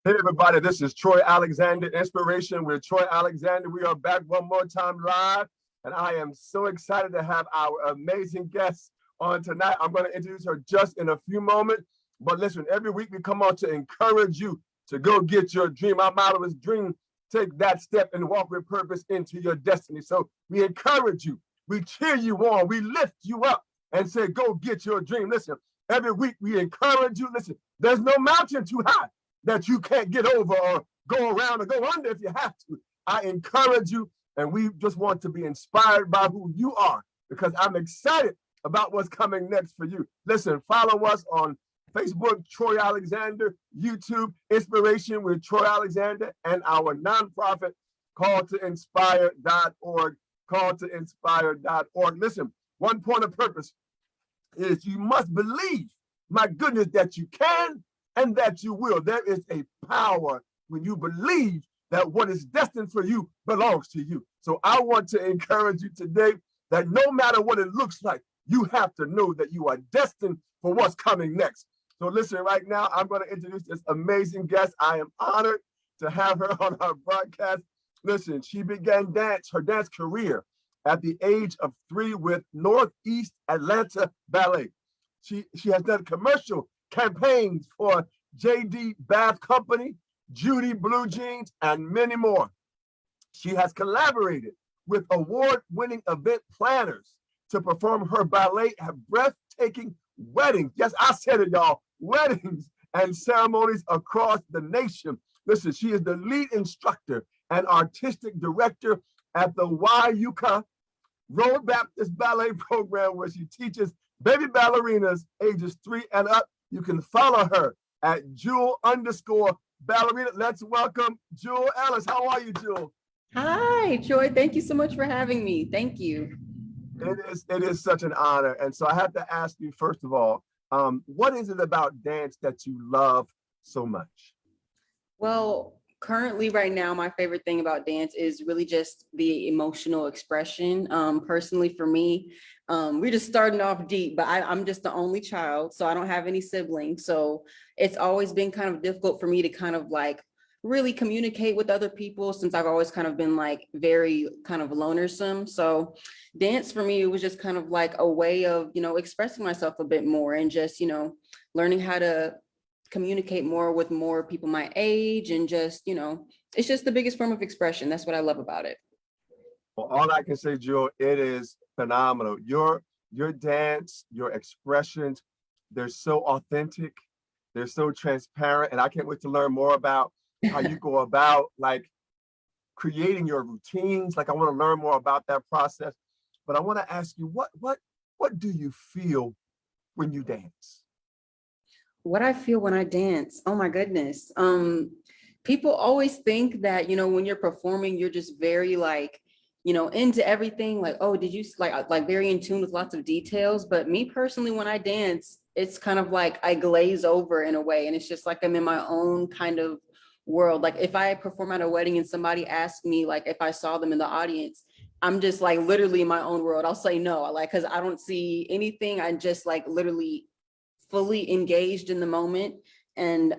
Hey everybody, this is Troy Alexander, Inspiration with Troy Alexander. We are back one more time live, and I am so excited to have our amazing guest on tonight. I'm going to introduce her just in a few moments, but listen, every week we come on to encourage you to go get your dream. Our motto is dream, take that step and walk with purpose into your destiny. So we encourage you, we cheer you on, we lift you up and say, go get your dream. Listen, every week we encourage you. Listen, there's no mountain too high that you can't get over or go around or go under if you have to. I encourage you, and we just want to be inspired by who you are, because I'm excited about what's coming next for you. Listen, follow us on Facebook, Troy Alexander, YouTube, Inspiration with Troy Alexander, and our nonprofit, calltoinspire.org, calltoinspire.org. Listen, one point of purpose is you must believe, my goodness, that you can and that you will. There is a power when you believe that what is destined for you belongs to you. So I want to encourage you today that no matter what it looks like, you have to know that you are destined for what's coming next. So listen, right now, I'm going to introduce this amazing guest. I am honored to have her on our broadcast. Listen, she began her dance career at the age of 3 with Northeast Atlanta Ballet. She has done commercial campaigns for JD Bath Company, Judy Blue Jeans, and many more. She has collaborated with award-winning event planners to perform her ballet at breathtaking weddings. Yes, I said it, y'all. Weddings and ceremonies across the nation. Listen, she is the lead instructor and artistic director at the Wieuca Road Baptist Ballet program, where she teaches baby ballerinas ages 3 and up. You can follow her at Jewel_ballerina. Let's welcome Jewel Ellis. How are you, Jewel? Hi, Troy. Thank you so much for having me. Thank you. It is such an honor. And so I have to ask you, first of all, what is it about dance that you love so much? Well, currently right now, my favorite thing about dance is really just the emotional expression. Personally, for me, we're just starting off deep, but I'm just the only child, so I don't have any siblings. So it's always been kind of difficult for me to kind of like really communicate with other people, since I've always kind of been like very kind of lonersome. So dance for me, it was just kind of like a way of, expressing myself a bit more and just, learning how to communicate more with more people my age, and just, it's just the biggest form of expression. That's what I love about it. Well, all I can say, Jewel, it is phenomenal. Your dance, your expressions, they're so authentic, they're so transparent, and I can't wait to learn more about how you go about like creating your routines. Like, I want to learn more about that process. But I want to ask you, what do you feel when you dance? What I feel when I dance, oh my goodness. People always think that, when you're performing, you're just very like, into everything. Like, oh, did you like very in tune with lots of details? But me personally, when I dance, it's kind of like I glaze over in a way. And it's just like I'm in my own kind of world. Like if I perform at a wedding and somebody asks me, like, if I saw them in the audience, I'm just like literally in my own world. I'll say no, like, because I don't see anything. I just like literally fully engaged in the moment. And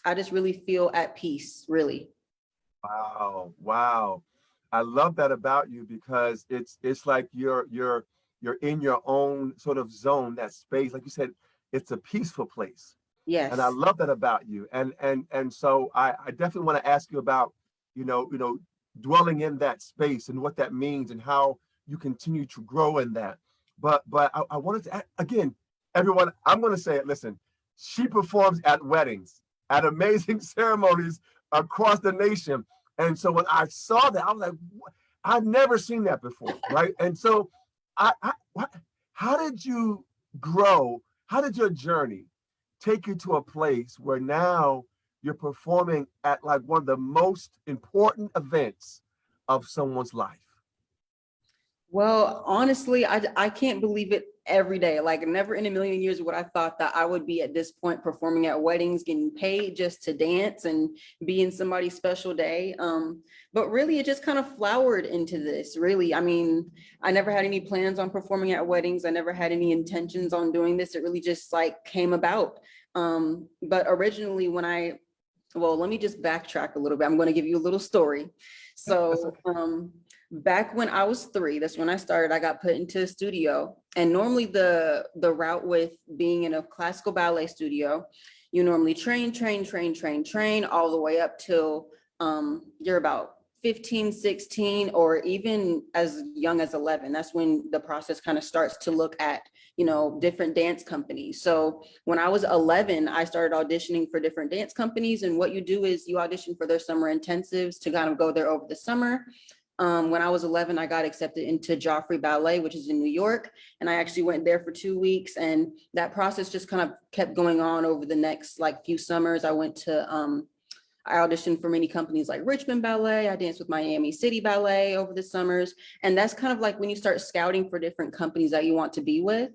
I just really feel at peace, really. Wow. I love that about you, because it's like you're in your own sort of zone, that space. Like you said, it's a peaceful place. Yes. And I love that about you. And so I definitely want to ask you about, dwelling in that space and what that means and how you continue to grow in that. But I wanted to, again, everyone, I'm going to say it. Listen, she performs at weddings, at amazing ceremonies across the nation. And so when I saw that, I was like, I've never seen that before, right? And so how did you grow? How did your journey take you to a place where now you're performing at like one of the most important events of someone's life? Well, honestly, I can't believe it every day. Like, never in a million years would I thought that I would be at this point performing at weddings, getting paid just to dance and be in somebody's special day. But really, it just kind of flowered into this, really. I mean, I never had any plans on performing at weddings. I never had any intentions on doing this. It really just like came about. But originally, when I Well, let me just backtrack a little bit. I'm going to give you a little story. That's So, okay. back when I was 3, that's when I started, I got put into a studio. And normally the route with being in a classical ballet studio, you normally train all the way up till you're about 15, 16, or even as young as 11. That's when the process kind of starts to look at, different dance companies. So when I was 11, I started auditioning for different dance companies. And what you do is you audition for their summer intensives to kind of go there over the summer. When I was 11, I got accepted into Joffrey Ballet, which is in New York. And I actually went there for 2 weeks. And that process just kind of kept going on over the next few summers. I auditioned for many companies like Richmond Ballet. I danced with Miami City Ballet over the summers. And that's kind of like when you start scouting for different companies that you want to be with.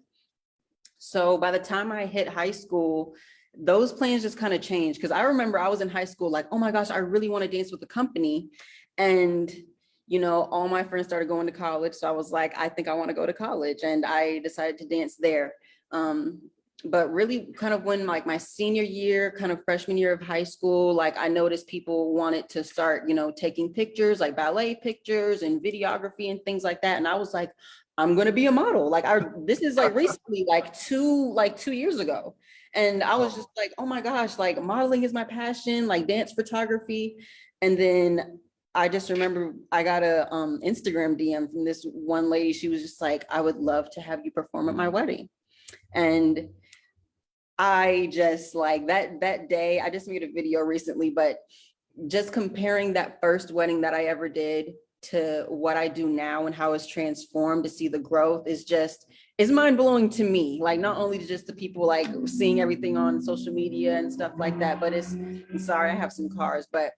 So by the time I hit high school, those plans just kind of changed. Because I remember I was in high school like, oh my gosh, I really want to dance with a company. And all my friends started going to college. So I was like, I think I want to go to college. And I decided to dance there. But really kind of when my senior year, kind of freshman year of high school, I noticed people wanted to start, taking pictures, like ballet pictures and videography and things like that. And I was like, I'm going to be a model. This is recently, 2 years ago. And I was just like, oh my gosh, modeling is my passion, dance photography. And then I just remember I got a Instagram DM from this one lady. She was just like, I would love to have you perform at my wedding. And I just that day, I just made a video recently, but just comparing that first wedding that I ever did to what I do now and how it's transformed, to see the growth is mind blowing to me. Not only just the people seeing everything on social media and stuff like that, but I'm sorry, I have some cars, but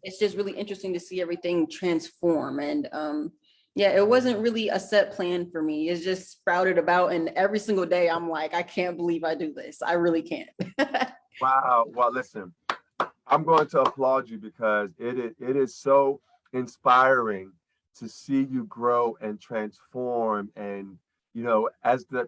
it's just really interesting to see everything transform. And yeah, it wasn't really a set plan for me. It's just sprouted about. And every single day I'm like, I can't believe I do this. I really can't. Wow. Well, listen, I'm going to applaud you because it is so inspiring to see you grow and transform. And, as the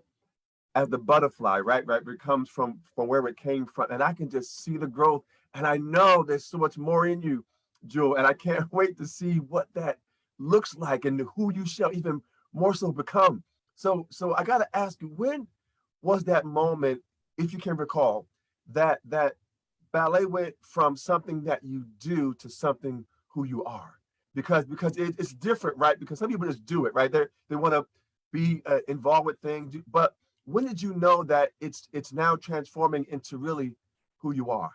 butterfly, right, it comes from where it came from. And I can just see the growth. And I know there's so much more in you, Jewel. And I can't wait to see what that looks like and who you shall even more so become. So I gotta ask you, when was that moment, if you can recall, that ballet went from something that you do to something who you are? Because it's different, right? Because some people just do it, right? They want to be involved with things, but when did you know that it's now transforming into really who you are?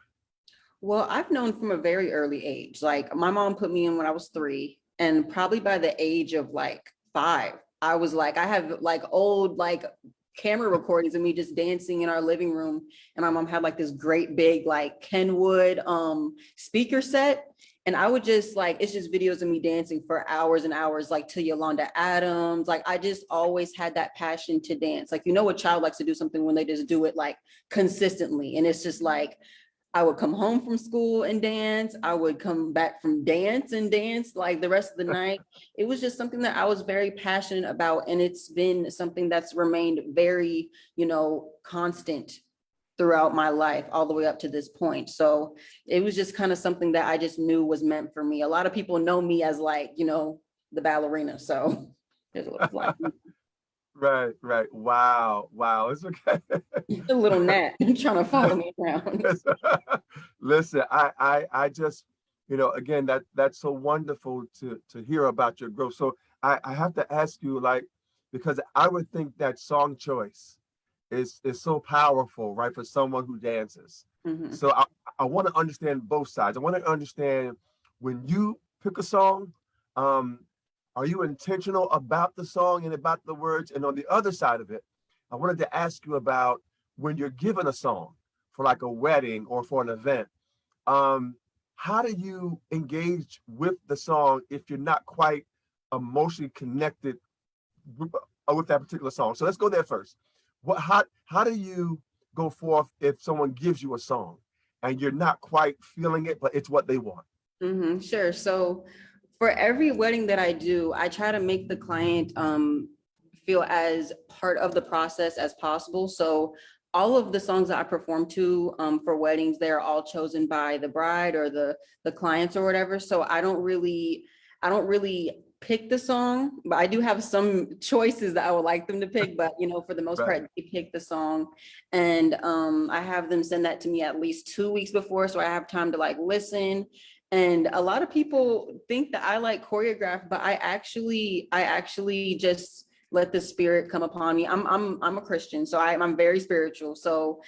Well, I've known from a very early age. My mom put me in when I was 3, and probably by the age of 5, I was I have old camera recordings of me just dancing in our living room. And my mom had this great big Kenwood speaker set. And I would just it's just videos of me dancing for hours and hours, to Yolanda Adams. I just always had that passion to dance. A child likes to do something when they just do it consistently. And it's just I would come home from school and dance. I would come back from dance and dance the rest of the night. It was just something that I was very passionate about. And it's been something that's remained very, constant throughout my life, all the way up to this point. So it was just kind of something that I just knew was meant for me. A lot of people know me as the ballerina. So there's a little fly. Right. Wow. It's okay. A little gnat trying to follow me around. Listen, I just, again, that's so wonderful to hear about your growth. So I have to ask you, because I would think that song choice is so powerful, right, for someone who dances. Mhm. So I want to understand both sides. I want to understand, when you pick a song, are you intentional about the song and about the words? And on the other side of it, I wanted to ask you about when you're given a song for a wedding or for an event. How do you engage with the song if you're not quite emotionally connected with that particular song? So let's go there first. How do you go forth if someone gives you a song and you're not quite feeling it, but it's what they want? Sure. So for every wedding that I do, I try to make the client feel as part of the process as possible. So all of the songs that I perform to for weddings, they're all chosen by the bride or the clients or whatever. So I don't really pick the song, but I do have some choices that I would like them to pick. But for the most Right. part, they pick the song, and I have them send that to me at least 2 weeks before, so I have time to like listen. And a lot of people think that I like choreograph, but I actually just let the spirit come upon me. I'm a Christian, so I'm very spiritual. So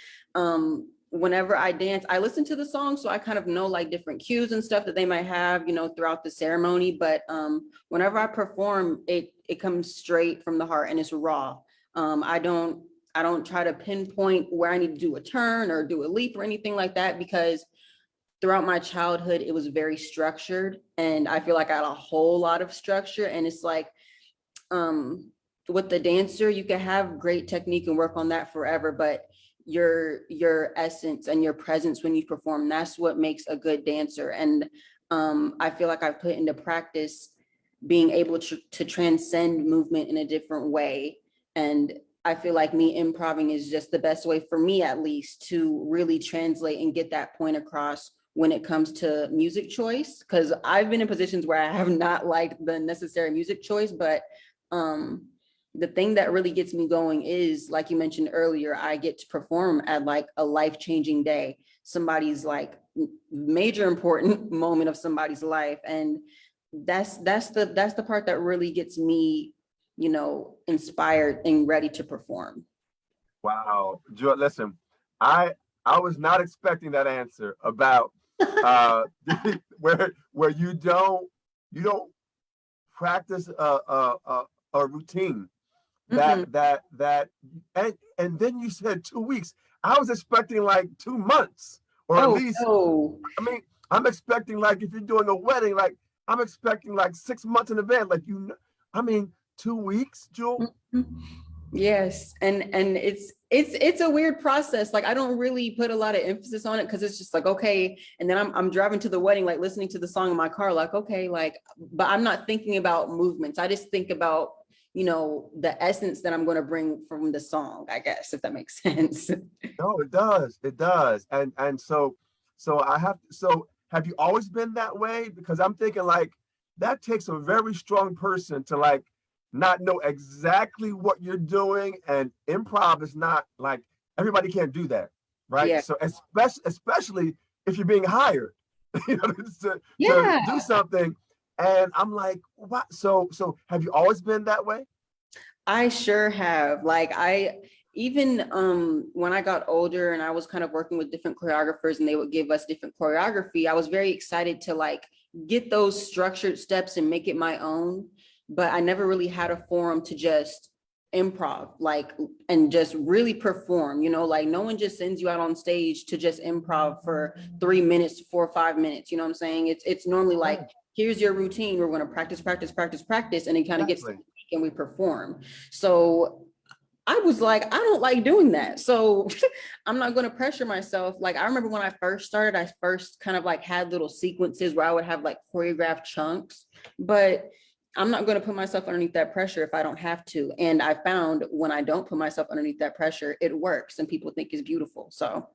whenever I dance, I listen to the song, so I kind of know like different cues and stuff that they might have, throughout the ceremony. But whenever I perform, it comes straight from the heart and it's raw. I don't try to pinpoint where I need to do a turn or do a leap or anything like that, because throughout my childhood, it was very structured, and I feel like I had a whole lot of structure. And it's like, with the dancer, you can have great technique and work on that forever, but your essence and your presence when you perform, that's what makes a good dancer. And I feel like I've put into practice being able to transcend movement in a different way. And I feel like me improving is just the best way for me, at least, to really translate and get that point across when it comes to music choice. Because I've been in positions where I have not liked the necessary music choice, but the thing that really gets me going is, like you mentioned earlier, I get to perform at like a life-changing day, somebody's like major important moment of somebody's life. And that's the part that really gets me, inspired and ready to perform. Wow. Listen, I I was not expecting that answer about uh where you don't practice a routine Mm-mm. that and then you said 2 weeks. I was expecting like 2 months, or at Oh, least, no. I mean, I'm expecting, like, if you're doing a wedding, like I'm expecting like 6 months in advance. Like, I mean, 2 weeks, Jewel. Mhm. Yes, and it's a weird process. Like I don't really put a lot of emphasis on it, because it's just like, okay, and then I'm driving to the wedding, like listening to the song in my car, like, okay, like, but I'm not thinking about movements. I just think about, the essence that I'm going to bring from the song, I guess, if that makes sense. No, it does, and so have you always been that way? Because I'm thinking like that takes a very strong person to like not know exactly what you're doing, and improv is not like everybody can't do that, right? Yeah. So especially if you're being hired, to Yeah. do something, and I'm like, what? So have you always been that way? I sure have. Like I even when I got older and I was kind of working with different choreographers and they would give us different choreography, I was very excited to like get those structured steps and make it my own. But I never really had a forum to just improv, like, and just really perform, like no one just sends you out on stage to just improv for 3 minutes, 4 or 5 minutes. You know what I'm saying? It's normally like, Right, here's your routine. We're going to practice, practice, practice, practice, and it kind of gets exactly. and we perform. So I was like, I don't like doing that. So I'm not going to pressure myself. Like I remember when I first started, I first kind of like had little sequences where I would have like choreographed chunks, but I'm not going to put myself underneath that pressure if I don't have to. And I found when I don't put myself underneath that pressure, it works and people think it's beautiful. So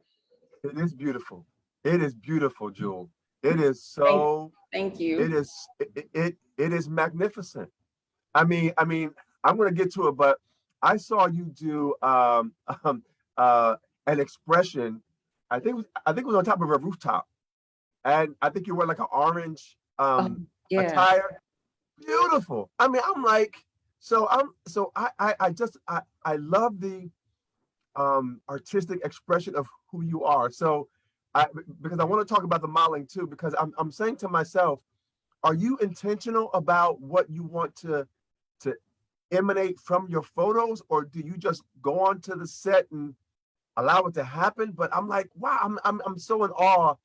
It is beautiful. It is beautiful, Jewel. It is thank, so. thank It you. is. It is magnificent. I mean, I'm going to get to it, but I saw you do um, uh, an expression. I think it was on top of a rooftop, and I think you wear like an orange Yeah. attire. Beautiful. I mean, I'm like, so I love the artistic expression of who you are. So because I want to talk about the modeling too, because I'm saying to myself, are you intentional about what you want to emanate from your photos, or do you just go onto the set and allow it to happen? But I'm like, wow, I'm so in awe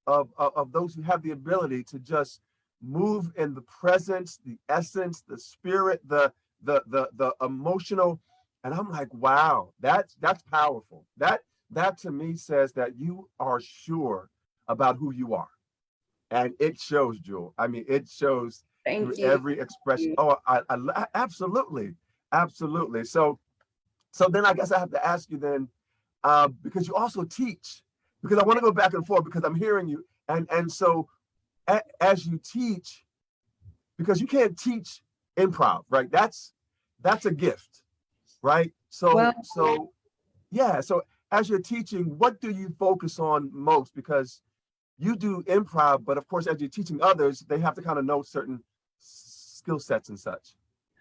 of those who have the ability to just move in the presence, the essence, the spirit, the emotional. And I'm like, wow, that's powerful. That to me says that you are sure about who you are. And it shows, Jewel. I mean, it shows through Thank you. every expression. Oh, absolutely, absolutely. So then I guess I have to ask you then, because you also teach, because I want to go back and forth because I'm hearing you. And so as you teach, because you can't teach improv, right? That's a gift, right? Well, So yeah. So as you're teaching, what do you focus on most? Because you do improv, but of course, as you're teaching others, they have to kind of know certain skill sets and such.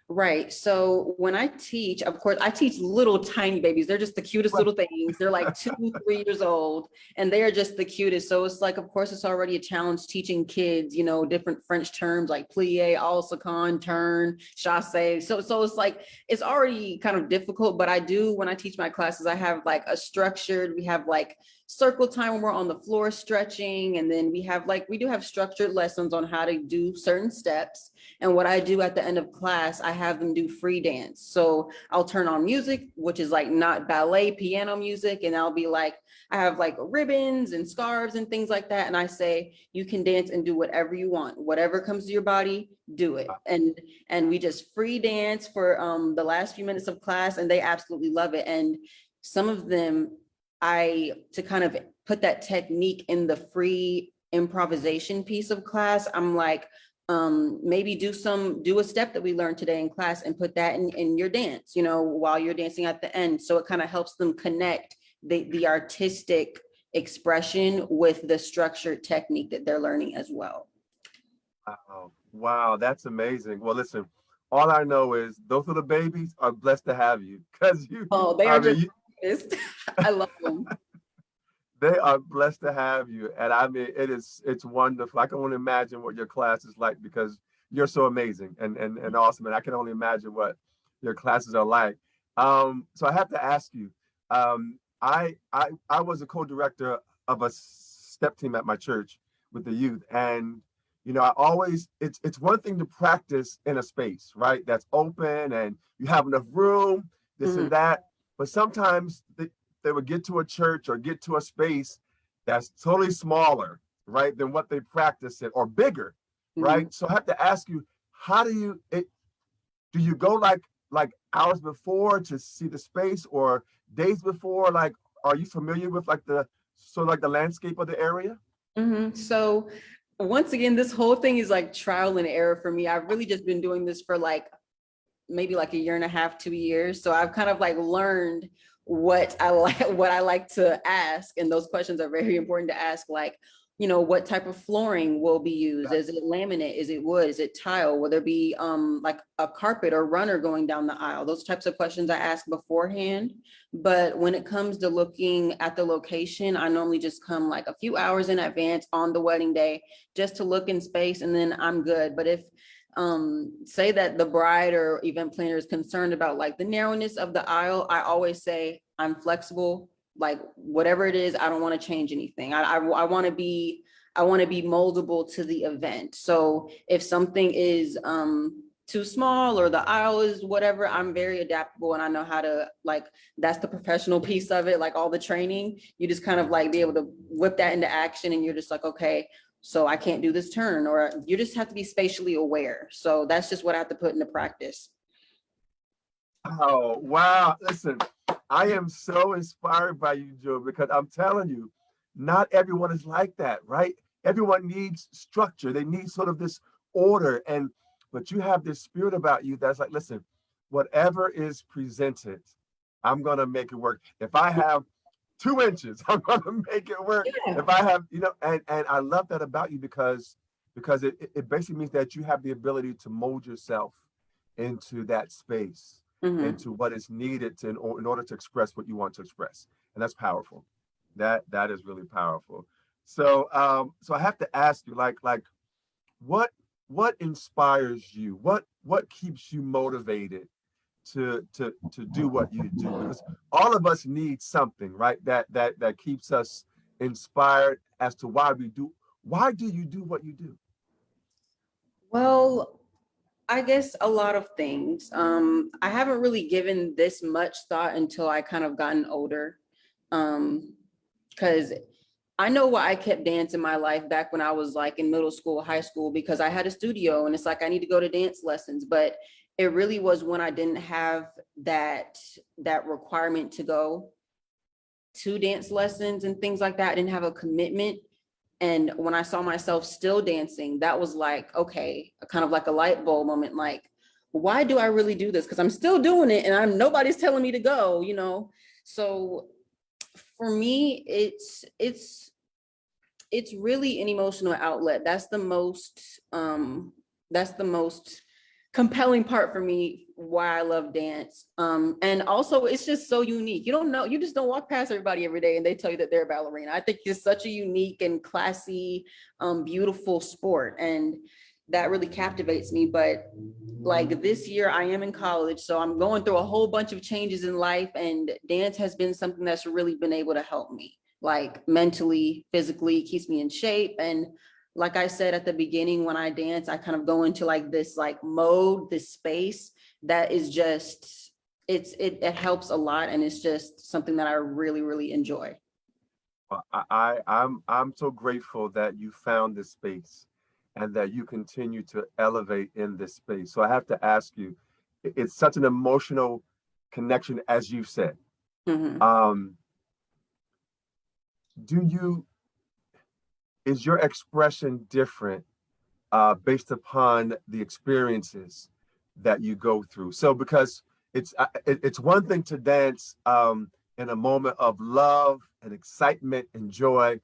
right. So when I teach, of course, I teach little tiny babies. They're just the cutest Right. little things. They're like 2, 3 years old, and they are just the cutest. So it's like, of course, it's already a challenge teaching kids, different French terms like plie, all second, turn, chasse. So it's like, it's already kind of difficult, but I do, when I teach my classes, I have like we have like circle time when we're on the floor stretching. And then we do have structured lessons on how to do certain steps. And what I do at the end of class, I have them do free dance. So I'll turn on music, which is like not ballet, piano music. And I'll be like, I have like ribbons and scarves and things like that. And I say, you can dance and do whatever you want, whatever comes to your body, do it. And we just free dance for the last few minutes of class, and they absolutely love it. And some of them, to kind of put that technique in the free improvisation piece of class, I'm like, maybe do a step that we learned today in class and put that in your dance, while you're dancing at the end. So it kind of helps them connect the artistic expression with the structured technique that they're learning as well. Wow, that's amazing. Well, listen, all I know is those little babies are blessed to have you because Oh, they I are mean, just, I love them. they are blessed to have you. And I mean, it's wonderful. I can only imagine what your class is like because you're so amazing and awesome. And I can only imagine what your classes are like. So I have to ask you, I was a co-director of a step team at my church with the youth. And I always it's one thing to practice in a space, right? That's open and you have enough room, this Mhm. and that. But sometimes they would get to a church or get to a space that's totally smaller, right, than what they practice it, or bigger, Mhm. right? So I have to ask you, how do you go like hours before to see the space or days before? Like, are you familiar with like the landscape of the area? So once again, this whole thing is like trial and error for me. I've really just been doing this for like maybe like a year and a half, 2 years. So I've kind of like learned what I like, what I like to ask. And those questions are very important to ask, like, what type of flooring will be used? Is it laminate? Is it wood? Is it tile? Will there be like a carpet or runner going down the aisle? Those types of questions I ask beforehand. But when it comes to looking at the location, I normally just come like a few hours in advance on the wedding day just to look in space, and then I'm good. But if say that the bride or event planner is concerned about like the narrowness of the aisle, I always say I'm flexible. Like whatever it is, I don't want to change anything. I want to be moldable to the event. So if something is too small or the aisle is whatever, I'm very adaptable and I know how to, like, that's the professional piece of it, like all the training. You just kind of like be able to whip that into action, and you're just like, okay, so I can't do this turn, or you just have to be spatially aware. So that's just what I have to put into practice. Oh, wow. Listen, I am so inspired by you, Joe, because I'm telling you, not everyone is like that, right? Everyone needs structure. They need sort of this order. But you have this spirit about you that's like, listen, whatever is presented, I'm going to make it work. If I have 2 inches, I'm going to make it work. Yeah. If I have, and I love that about you because it basically means that you have the ability to mold yourself into that space, Mhm. into what is needed in order to express what you want to express. And that's powerful. That is really powerful. So I have to ask you, like what inspires you? What keeps you motivated to do what you do? Because all of us need something, right? That keeps us inspired as to why do you do what you do? Well, I guess a lot of things. I haven't really given this much thought until I kind of gotten older. Because I know why I kept dance in my life back when I was like in middle school, high school, because I had a studio and it's like I need to go to dance lessons. But it really was when I didn't have that requirement to go. to dance lessons and things like that. I didn't have a commitment. And when I saw myself still dancing, that was like, okay, kind of like a light bulb moment. Like, why do I really do this? Because I'm still doing it and nobody's telling me to go, you know? So for me, it's really an emotional outlet. That's the most compelling part for me, why I love dance. And also it's just so unique. You don't know, you just don't walk past everybody every day and they tell you that they're a ballerina. I think it's such a unique and classy, beautiful sport. And that really captivates me. But like this year I am in college, so I'm going through a whole bunch of changes in life, and dance has been something that's really been able to help me, like mentally, physically, keeps me in shape. And like I said at the beginning, when I dance, I kind of go into like this like mode, this space that is just, it helps a lot. And it's just something that I really, really enjoy. Well, I'm so grateful that you found this space and that you continue to elevate in this space. So I have to ask you, it's such an emotional connection, as you've said. Mhm. Do you, is your expression different based upon the experiences that you go through? So because it's one thing to dance in a moment of love and excitement and joy,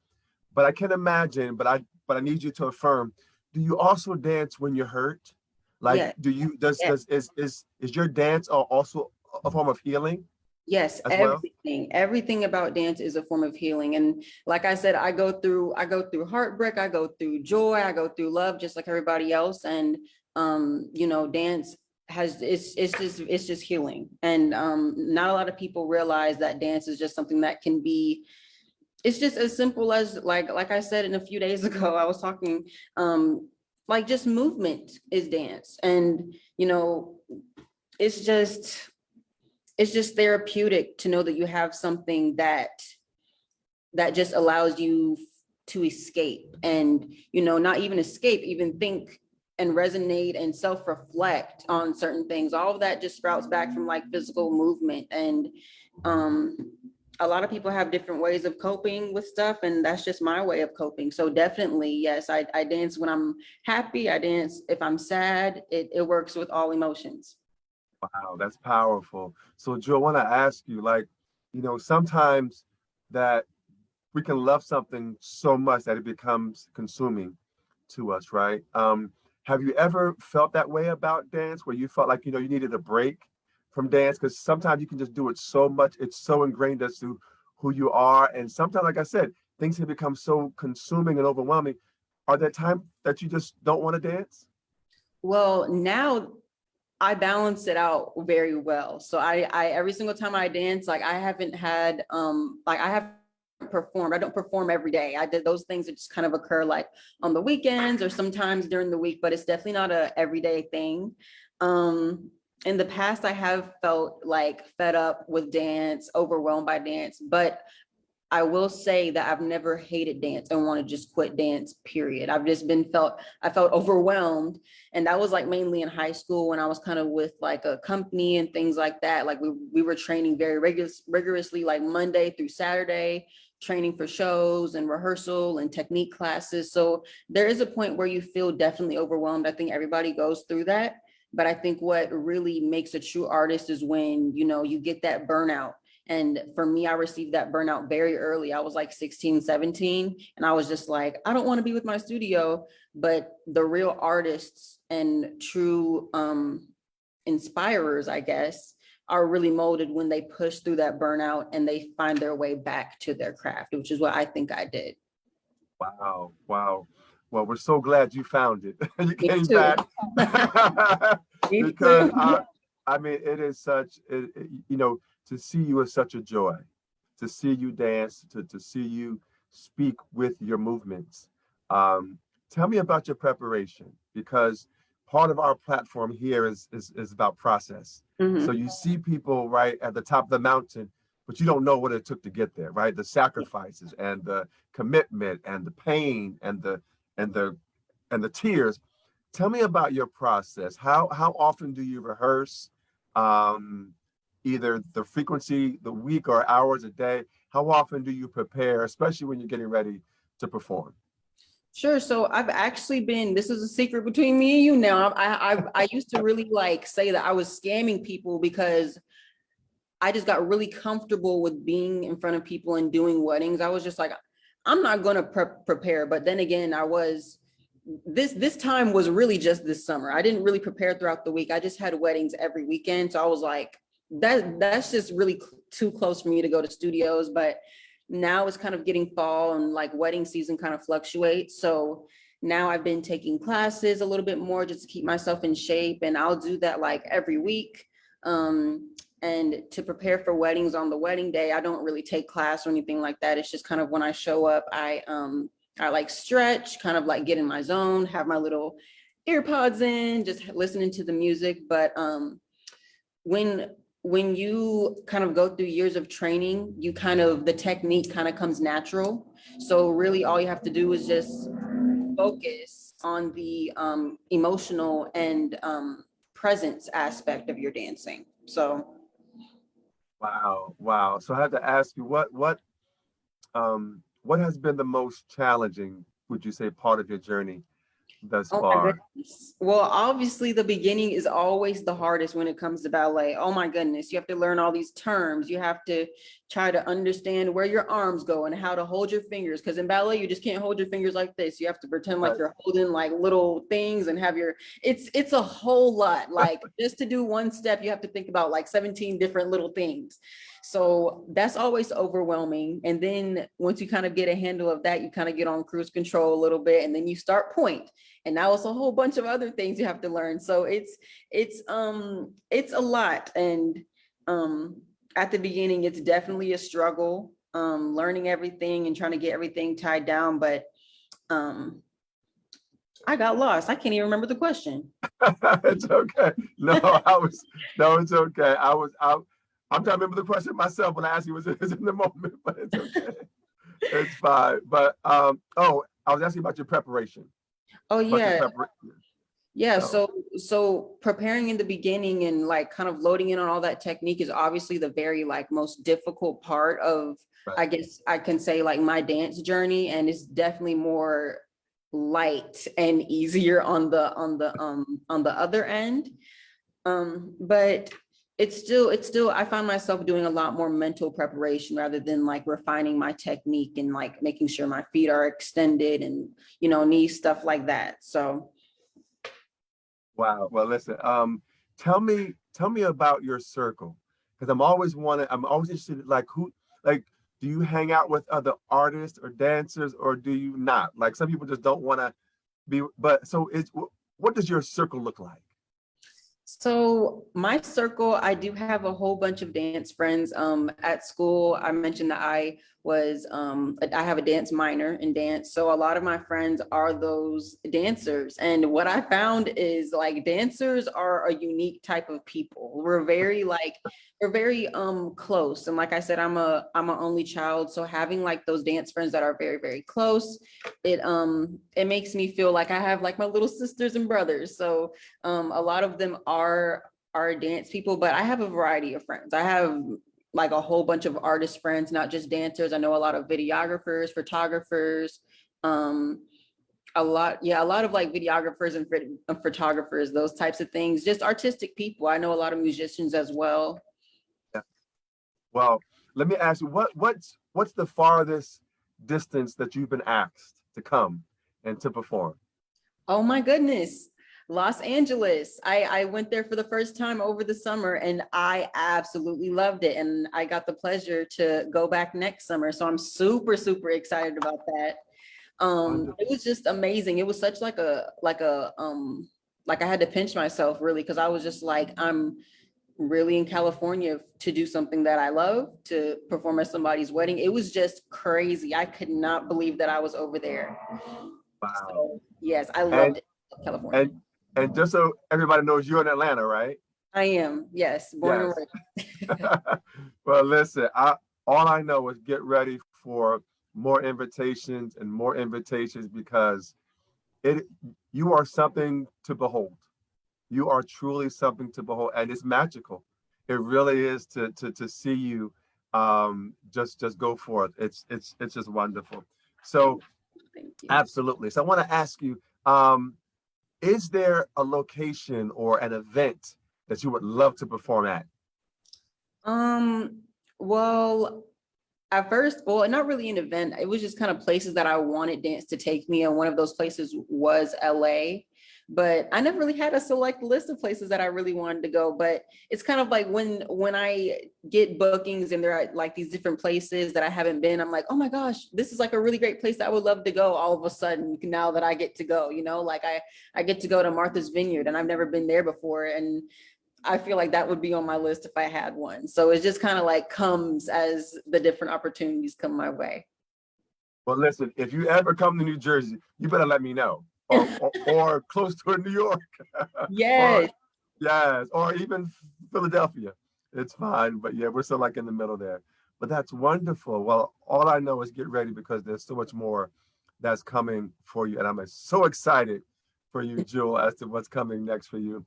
but I can imagine, but I need you to affirm, do you also dance when you're hurt? Like, Yeah. do you, Yeah. is your dance also a form of healing Yes, as well? everything about dance is a form of healing. And like I said, I go through heartbreak, I go through joy, I go through love, just like everybody else. And you know, dance has, it's just healing. And not a lot of people realize that dance is just something that can be, it's just as simple as like I said in a few days ago, I was talking, like just movement is dance. And you know, it's just, it's just therapeutic to know that you have something that just allows you to escape, and you know, not even escape, even think and resonate and self-reflect on certain things. All of that just sprouts back from like physical movement. And um a lot of people have different ways of coping with stuff, and that's just my way of coping. So definitely, yes, I dance when I'm happy, I dance if I'm sad. It works with all emotions. Wow, that's powerful. So, Joe, I want to ask you, like, sometimes that we can love something so much that it becomes consuming to us, right? Have you ever felt that way about dance, where you felt like, you needed a break from dance? Because sometimes you can just do it so much, it's so ingrained as to who you are. And sometimes, like I said, things can become so consuming and overwhelming. Are there times that you just don't want to dance? Well, now I balance it out very well. So I every single time I dance, like I haven't had like I haven't performed. I don't perform every day. I did those things that just kind of occur like on the weekends or sometimes during the week, but it's definitely not a everyday thing. In the past, I have felt like fed up with dance, overwhelmed by dance, but I will say that I've never hated dance and want to just quit dance, period. I've just I felt overwhelmed. And that was like mainly in high school when I was kind of with like a company and things like that. Like we were training very rigorously, like Monday through Saturday, training for shows and rehearsal and technique classes. So there is a point where you feel definitely overwhelmed. I think everybody goes through that. But I think what really makes a true artist is when, you know, you get that burnout. And for me, I received that burnout very early. I was like 16, 17, and I was just like, I don't want to be with my studio. But the real artists and true inspirers, I guess, are really molded when they push through that burnout and they find their way back to their craft, which is what I think I did. Wow, wow. Well, we're so glad you found it. You Me came too. back Me because too. I mean, it is such, to see you is such a joy, to see you dance, to see you speak with your movements. Um, Tell me about your preparation, because part of our platform here is about process. So Mhm. you see people right at the top of the mountain, but you don't know what it took to get there, right? The sacrifices and the commitment and the pain and the and the tears. Tell me about your process. How often do you rehearse? Um, either the frequency, the week, or hours a day? How often do you prepare, especially when you're getting ready to perform? Sure. So I've actually been, this is a secret between me and you now. I used to really like say that I was scamming people because I just got really comfortable with being in front of people and doing weddings. I was just like, I'm not going to prepare. But then again, this time was really just this summer. I didn't really prepare throughout the week. I just had weddings every weekend. So I was like, that's just really too close for me to go to studios. But now it's kind of getting fall and like wedding season kind of fluctuates. So now I've been taking classes a little bit more just to keep myself in shape. And I'll do that like every week. And to prepare for weddings on the wedding day, I don't really take class or anything like that. It's just kind of when I show up, I like stretch, kind of like get in my zone, have my little earpods in, just listening to the music. But when you kind of go through years of training, the technique kind of comes natural. So really all you have to do is just focus on the emotional and presence aspect of your dancing. So. Wow. So I have to ask you, what has been the most challenging, would you say, part of your journey thus Oh my far? goodness. Well, obviously the beginning is always the hardest when it comes to ballet. Oh my goodness. You have to learn all these terms. You have to try to understand where your arms go and how to hold your fingers. Because in ballet, you just can't hold your fingers like this. You have to pretend like you're holding like little things and have it's a whole lot. Like just to do one step, you have to think about like 17 different little things. So that's always overwhelming. And then once you kind of get a handle of that, you kind of get on cruise control a little bit, and then you start point. And now it's a whole bunch of other things you have to learn. So it's a lot. And at the beginning, it's definitely a struggle, learning everything and trying to get everything tied down. But I got lost. I can't even remember the question. It's okay. It's okay. I'm trying to remember the question myself when I asked you, was it in the moment, but it's okay. It's fine. But I was asking about your preparation. Oh yeah. Yeah, So, so preparing in the beginning and like kind of loading in on all that technique is obviously the very like most difficult part of, right. I guess I can say, like my dance journey, and it's definitely more light and easier on the other end. But it's still I find myself doing a lot more mental preparation rather than like refining my technique and like making sure my feet are extended and knee stuff like that. So. Wow. Well, listen, tell me about your circle, because I'm always interested, like do you hang out with other artists or dancers, or do you not? Like some people just don't want to be, but so what does your circle look like? So my circle, I do have a whole bunch of dance friends. At school, I mentioned that I have a dance minor in dance. So a lot of my friends are those dancers. And what I found is like dancers are a unique type of people. We're very close. And like I said, I'm an only child. So having like those dance friends that are very, very close, it makes me feel like I have like my little sisters and brothers. So a lot of them are dance people, but I have a variety of friends. I have like a whole bunch of artist friends, not just dancers. I know a lot of videographers, photographers, a lot of like videographers and photographers, those types of things, just artistic people. I know a lot of musicians as well. Yeah. Well, let me ask you, what's the farthest distance that you've been asked to come and to perform? Oh my goodness. Los Angeles. I went there for the first time over the summer and I absolutely loved it. And I got the pleasure to go back next summer. So I'm super, super excited about that. It was just amazing. It was such like I had to pinch myself really, because I was just like, I'm really in California to do something that I love, to perform at somebody's wedding. It was just crazy. I could not believe that I was over there. Wow. So, yes, I loved it. California. And just so everybody knows, you're in Atlanta, right? I am, yes, born and raised. Well, listen, all I know is get ready for more invitations and more invitations, because you are something to behold. You are truly something to behold, and it's magical. It really is to see you just go forth. It's just wonderful. So Thank you. absolutely. So I want to ask you, is there a location or an event that you would love to perform at? Well, at first, well, not really an event. It was just kind of places that I wanted dance to take me. And one of those places was LA. But I never really had a select list of places that I really wanted to go. But it's kind of like when I get bookings and there are like these different places that I haven't been, I'm like, oh my gosh, this is like a really great place that I would love to go all of a sudden now that I get to go, like I get to go to Martha's Vineyard and I've never been there before. And I feel like that would be on my list if I had one. So it just kind of like comes as the different opportunities come my way. Well, listen, if you ever come to New Jersey, you better let me know. Or close to New York. Yes. Or, yes, or even Philadelphia. It's fine, but yeah, we're still like in the middle there. But that's wonderful. Well, all I know is get ready because there's so much more that's coming for you. And I'm so excited for you, Jewel, as to what's coming next for you.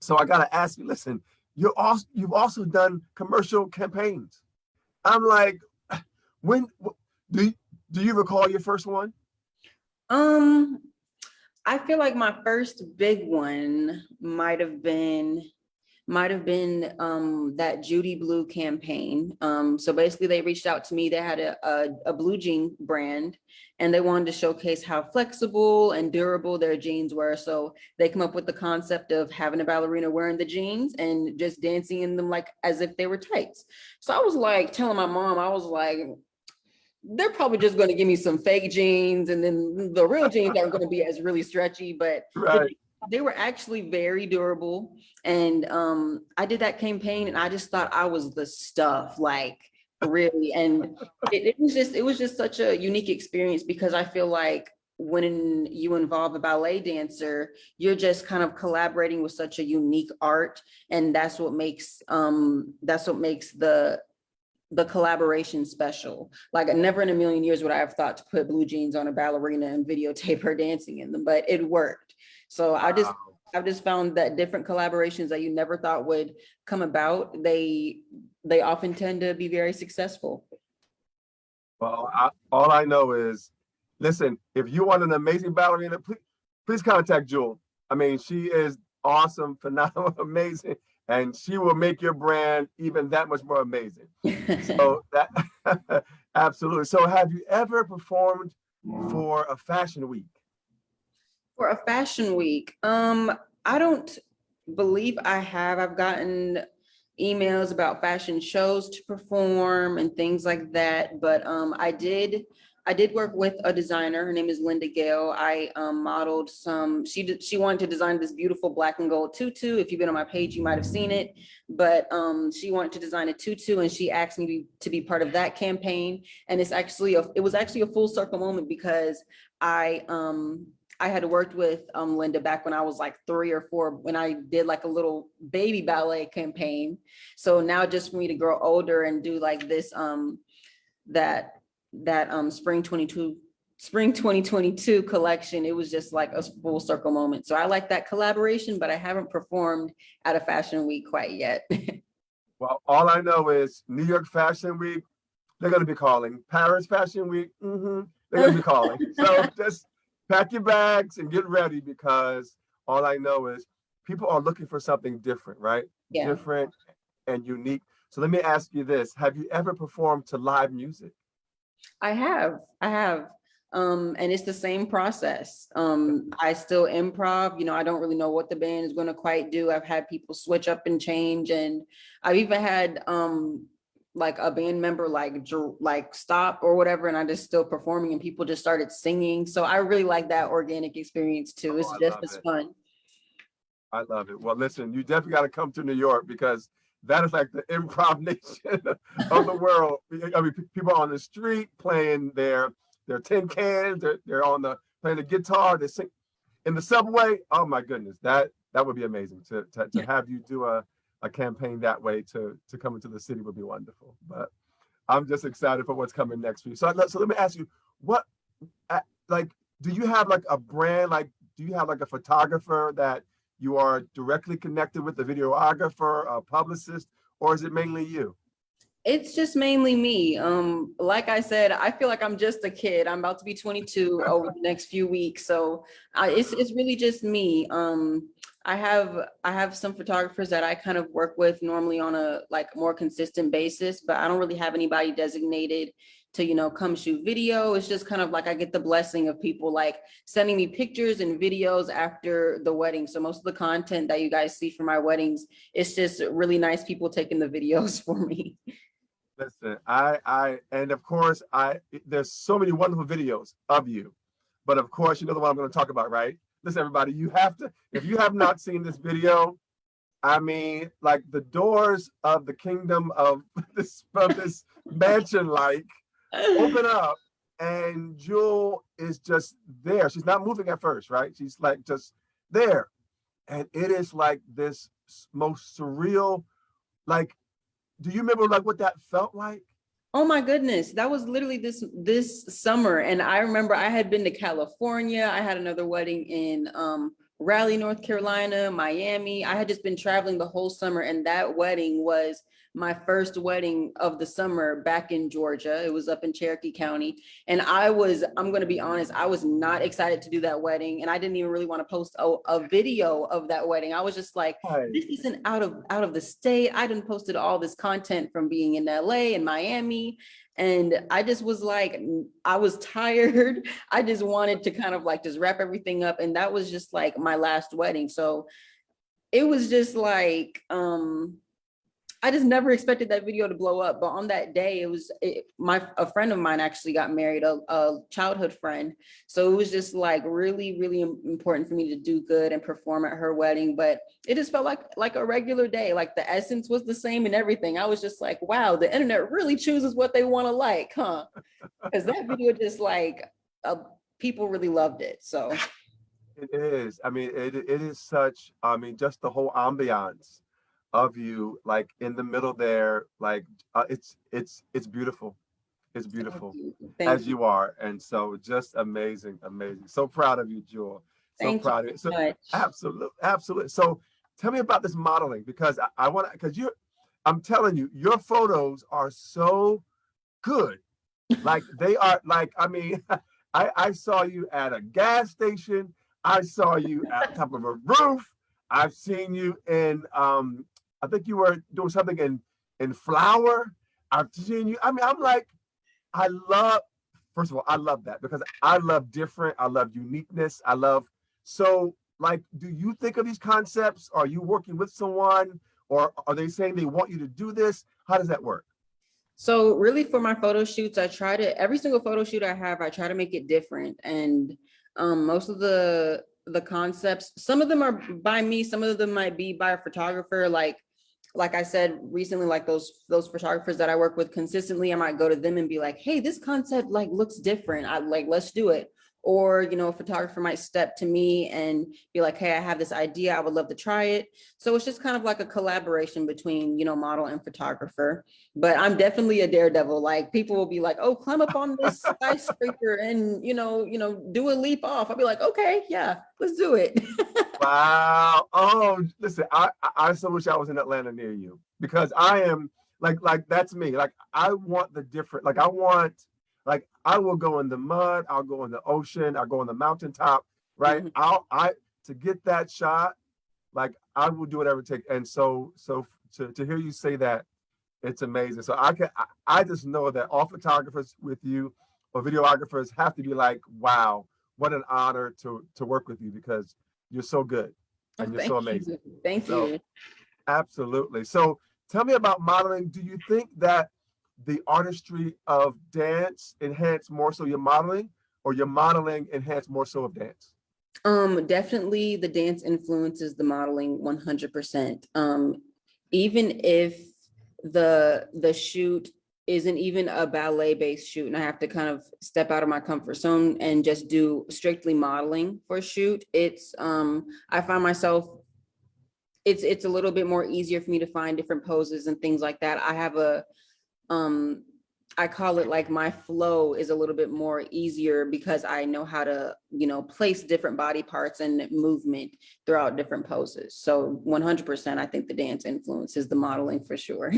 So I gotta ask you, listen, you've also done commercial campaigns. I'm like, when do you recall your first one? I feel like my first big one might have been that Judy Blue campaign. So basically they reached out to me. They had a blue jean brand and they wanted to showcase how flexible and durable their jeans were. So they come up with the concept of having a ballerina wearing the jeans and just dancing in them like as if they were tights. So I was like telling my mom, I was like, they're probably just going to give me some fake jeans and then the real jeans aren't going to be as really stretchy, but Right. they were actually very durable. And I did that campaign and I just thought I was the stuff, like really. And it was just such a unique experience because I feel like when you involve a ballet dancer, you're just kind of collaborating with such a unique art. And that's what makes the collaboration special. Like never in a million years would I have thought to put blue jeans on a ballerina and videotape her dancing in them, but it worked. So I've just found that different collaborations that you never thought would come about, they often tend to be very successful. Well, all I know is, listen, if you want an amazing ballerina, please contact Jewel. I mean, she is awesome, phenomenal, amazing, and she will make your brand even that much more amazing. So that absolutely. So have you ever performed for a fashion week? For a fashion week, I don't believe I have. I've gotten emails about fashion shows to perform and things like that, but I did work with a designer. Her name is Linda Gale. I modeled some, she wanted to design this beautiful black and gold tutu. If you've been on my page, you might have seen it, but she wanted to design a tutu and she asked me to be part of that campaign. And it was actually a full circle moment because I had worked with Linda back when I was like 3 or 4 when I did like a little baby ballet campaign. So now just for me to grow older and do like this that spring 2022 collection, it was just like a full circle moment. So I like that collaboration, but I haven't performed at a fashion week quite yet. Well, all I know is New York Fashion Week, they're going to be calling. Paris Fashion Week, they're going to be calling. So just pack your bags and get ready because all I know is people are looking for something different, right? Yeah. Different and unique. So let me ask you this. Have you ever performed to live music? I have. And it's the same process. I still improv, I don't really know what the band is going to quite do. I've had people switch up and change. And I've even had like a band member like stop or whatever, and I just still performing and people just started singing. So I really like that organic experience too. It's just as fun. I love it. Well, listen, you definitely got to come to New York because that is like the improv nation of the world. I mean, people are on the street playing their tin cans. They're playing the guitar. They sing in the subway. Oh my goodness, that would be amazing to have you do a campaign that way to come into the city would be wonderful. But I'm just excited for what's coming next for you. So let me ask you, what like do you have like a brand? Like, do you have like a photographer that you are directly connected with, a videographer, a publicist? or is it mainly you? It's just mainly me. Like I said, I feel like I'm just a kid. I'm about to be 22 over the next few weeks. So it's really just me. I have some photographers that I kind of work with normally on a like more consistent basis, but I don't really have anybody designated to, come shoot video. It's just kind of like I get the blessing of people like sending me pictures and videos after the wedding. So most of the content that you guys see from my weddings, it's just really nice people taking the videos for me. Listen, and of course, there's so many wonderful videos of you, but of course, you know the one I'm going to talk about, right? Listen, everybody, you have to, if you have not seen this video, I mean, like the doors of the kingdom of this mansion, like open up, and Jewel is just there. She's not moving at first, right? She's like just there, and it is like this most surreal, like. Do you remember like what that felt like? Oh my goodness, that was literally this summer. And I remember I had been to California. I had another wedding in Raleigh, North Carolina, Miami. I had just been traveling the whole summer, and that wedding was my first wedding of the summer back in Georgia. It was up in Cherokee County. And I'm going to be honest, I was not excited to do that wedding. And I didn't even really want to post a video of that wedding. I was just like, this isn't out of the state. I done posted all this content from being in LA and Miami. And I just was like, I was tired. I just wanted to kind of like just wrap everything up. And that was just like my last wedding. So it was just like, I just never expected that video to blow up. But on that day, a friend of mine actually got married, a childhood friend. So it was just like really, really important for me to do good and perform at her wedding. But it just felt like a regular day. Like the essence was the same and everything. I was just like, wow, the internet really chooses what they want to like, huh? Because that video just like people really loved it. So it is. I mean, it is such. I mean, just the whole ambiance of you, like in the middle there, like it's beautiful. It's beautiful as you are, and so just amazing, amazing. So proud of you, Jewel. So proud of you. So absolutely, absolutely. So tell me about this modeling, because I want to, because I'm telling you, your photos are so good. Like they are, like, I mean, I saw you at a gas station. I saw you at top of a roof. I've seen you in I think you were doing something in flower. I've seen you. I mean, I'm like, first of all, I love that, because I love different. I love uniqueness. So like, do you think of these concepts? Are you working with someone, or are they saying they want you to do this? How does that work? So really for my photo shoots, every single photo shoot I have, I try to make it different. And most of the concepts, some of them are by me, some of them might be by a photographer. Like I said recently, like those photographers that I work with consistently, I might go to them and be like, hey, this concept like looks different. Let's do it. Or, a photographer might step to me and be like, hey, I have this idea. I would love to try it. So it's just kind of like a collaboration between, model and photographer. But I'm definitely a daredevil. Like people will be like, oh, climb up on this skyscraper and, do a leap off. I'll be like, okay, yeah, let's do it. Wow. Oh, listen, I so wish I was in Atlanta near you, because I am like that's me. Like I want the different, like I will go in the mud, I'll go in the ocean, I'll go on the mountaintop, right? Mhm. To get that shot, like I will do whatever it takes. And so to hear you say that, it's amazing. So I just know that all photographers with you or videographers have to be like, wow, what an honor to work with you, because you're so good and you're so amazing. Thank you. Absolutely. So tell me about modeling. Do you think that the artistry of dance enhance more so your modeling, or your modeling enhance more so of dance? Definitely the dance influences the modeling 100%. Even if the shoot isn't even a ballet based shoot and I have to kind of step out of my comfort zone and just do strictly modeling for a shoot, I find myself, it's a little bit more easier for me to find different poses and things like that. I have I call it like my flow is a little bit more easier because I know how to, place different body parts and movement throughout different poses. So 100%, I think the dance influences the modeling for sure.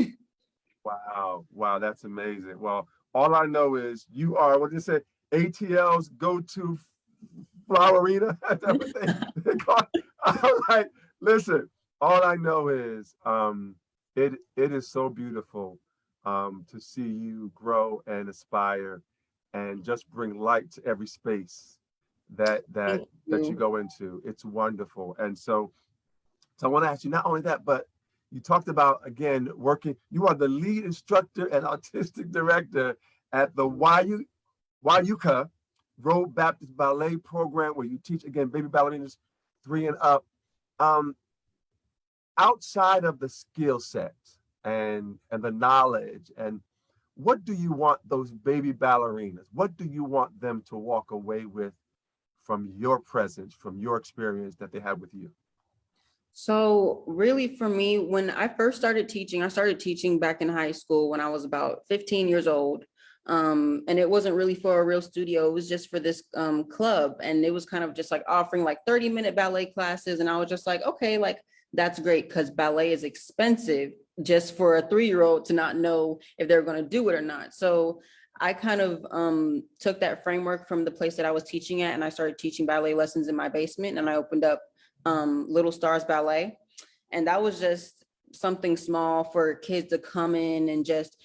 Wow. Wow. That's amazing. Well, all I know is you are, what did you say, ATL's go-to flowerina? That's what they call it. I'm like, listen, all I know is it is so beautiful to see you grow and aspire and just bring light to every space Thank that you you. go into. It's wonderful. And so I want to ask you not only that, but you talked about again working. You are the lead instructor and artistic director at the Wieuca Road Baptist Ballet program, where you teach again baby ballerinas 3 and up. Um, Outside of the skill set and the knowledge, and what do you want those baby ballerinas? What do you want them to walk away with from your presence, from your experience that they had with you? So really for me, when I first started teaching, I started teaching back in high school when I was about 15 years old. And it wasn't really for a real studio. It was just for this club. And it was kind of just like offering like 30-minute ballet classes. And I was just like, okay, like that's great because ballet is expensive just for a 3-year-old to not know if they're going to do it or not. So I kind of took that framework from the place that I was teaching at, and I started teaching ballet lessons in my basement, and I opened up Little Stars Ballet. And that was just something small for kids to come in and just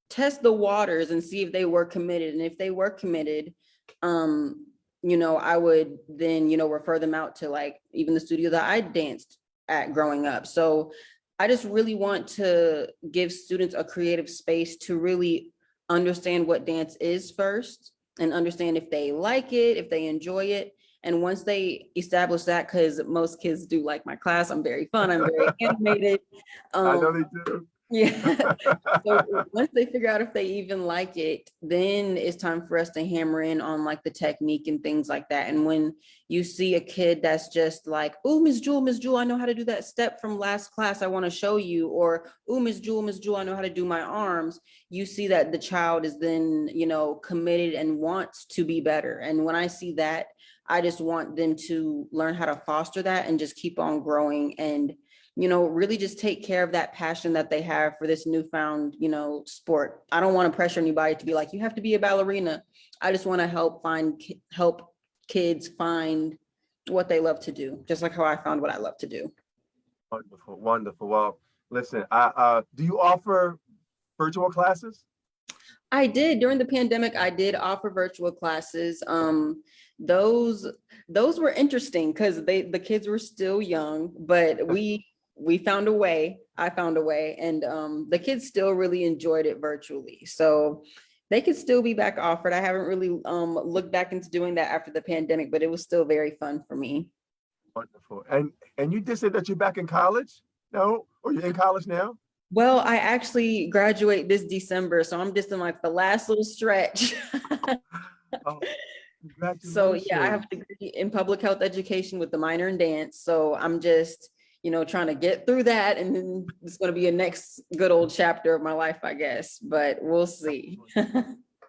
test the waters and see if they were committed. And if they were committed, I would then, refer them out to like even the studio that I danced at growing up. So I just really want to give students a creative space to really understand what dance is first and understand if they like it, if they enjoy it. And once they establish that, because most kids do like my class, I'm very fun, I'm very animated. I know Um, they do. yeah. So once they figure out if they even like it, then it's time for us to hammer in on like the technique and things like that. And when you see a kid that's just like, oh, Miss Jewel, I know how to do that step from last class, I want to show you, or oh, Miss Jewel, I know how to do my arms, you see that the child is then, committed and wants to be better. And when I see that, I just want them to learn how to foster that and just keep on growing and really just take care of that passion that they have for this newfound, sport. I don't want to pressure anybody to be like, you have to be a ballerina. I just want to help kids find what they love to do, just like how I found what I love to do. Wonderful, wonderful. Well, listen, do you offer virtual classes? I did during the pandemic. I did offer virtual classes. Those those were interesting because the kids were still young, but we found a way. I found a way, and the kids still really enjoyed it virtually. So they could still be back offered. I haven't really looked back into doing that after the pandemic, but it was still very fun for me. Wonderful. And you just said that you're back in college? No? Or you're in college now? Well, I actually graduate this December, so I'm just in like the last little stretch. Oh, So yeah, I congratulations. have a degree in public health education with the minor in dance. So I'm just, trying to get through that. And then it's going to be a next good old chapter of my life, I guess, but we'll see.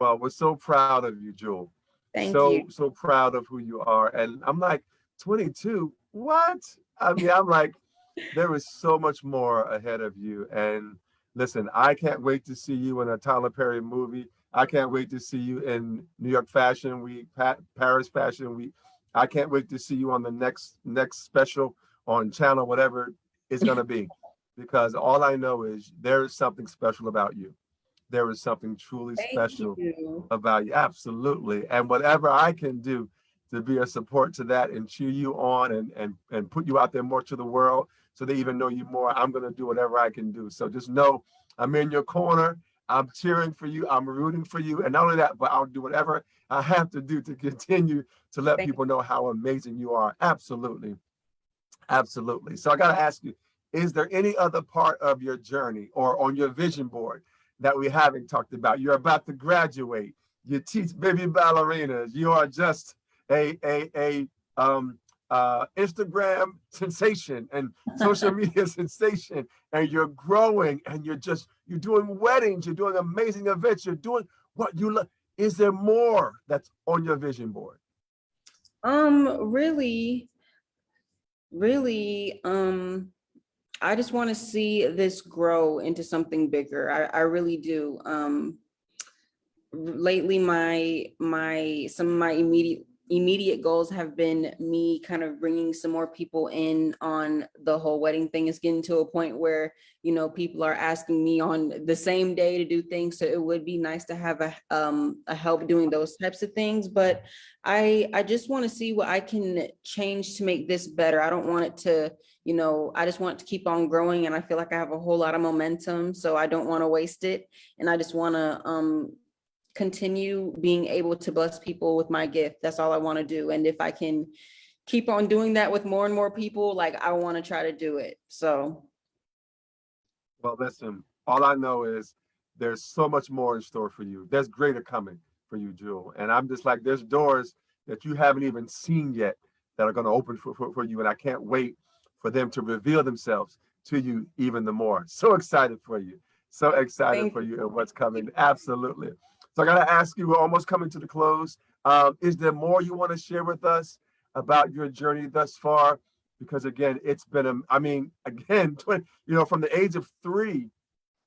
Well, we're so proud of you, Jewel. Thank you. So proud of who you are. And I'm like, 22? What? I mean, I'm like, there is so much more ahead of you. And listen, I can't wait to see you in a Tyler Perry movie. I can't wait to see you in New York Fashion Week, Paris Fashion Week. I can't wait to see you on the next special on channel, whatever it's gonna be, because all I know is there is something special about you. There is something truly Thank special you. about you. Absolutely. And whatever I can do to be a support to that and cheer you on and put you out there more to the world so they even know you more, I'm going to do whatever I can do. So just know I'm in your corner. I'm cheering for you. I'm rooting for you. And not only that, but I'll do whatever I have to do to continue to let Thank people know how amazing you are. Absolutely. Absolutely. So I got to ask you, is there any other part of your journey or on your vision board that we haven't talked about? You're about to graduate. You teach baby ballerinas. You are just a Instagram sensation and social media sensation, and you're growing, and you're doing weddings, you're doing amazing events, you're doing what you love. Is there more that's on your vision board? Really, really, I just want to see this grow into something bigger. I really do. Lately, some of my immediate goals have been me kind of bringing some more people in on the whole wedding thing. It's getting to a point where, you know, people are asking me on the same day to do things. So it would be nice to have a help doing those types of things. But I just want to see what I can change to make this better. I don't want it to, you know, I just want to keep on growing, and I feel like I have a whole lot of momentum, so I don't want to waste it. And I just want to continue being able to bless people with my gift. That's all I want to do. And if I can keep on doing that with more and more people, like, I want to try to do it. So. Well, listen, all I know is there's so much more in store for you. There's greater coming for you, Jewel. And I'm just like, there's doors that you haven't even seen yet that are going to open for you. And I can't wait for them to reveal themselves to you even the more. So excited for you. So excited for you and what's coming. Absolutely. So I got to ask you, we're almost coming to the close. Is there more you want to share with us about your journey thus far? Because again, it's been, again, 20, from the age of 3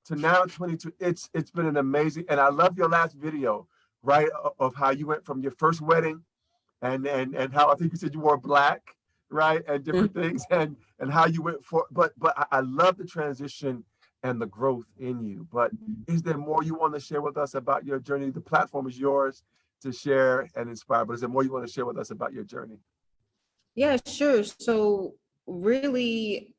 to now 22, it's been an amazing, and I love your last video, right, of how you went from your first wedding and how I think you said you wore black, right, and different things, and how you went for, but I love the transition and the growth in you. But is there more you want to share with us about your journey? The platform is yours to share and inspire, but is there more you want to share with us about your journey? Yeah, sure. So really,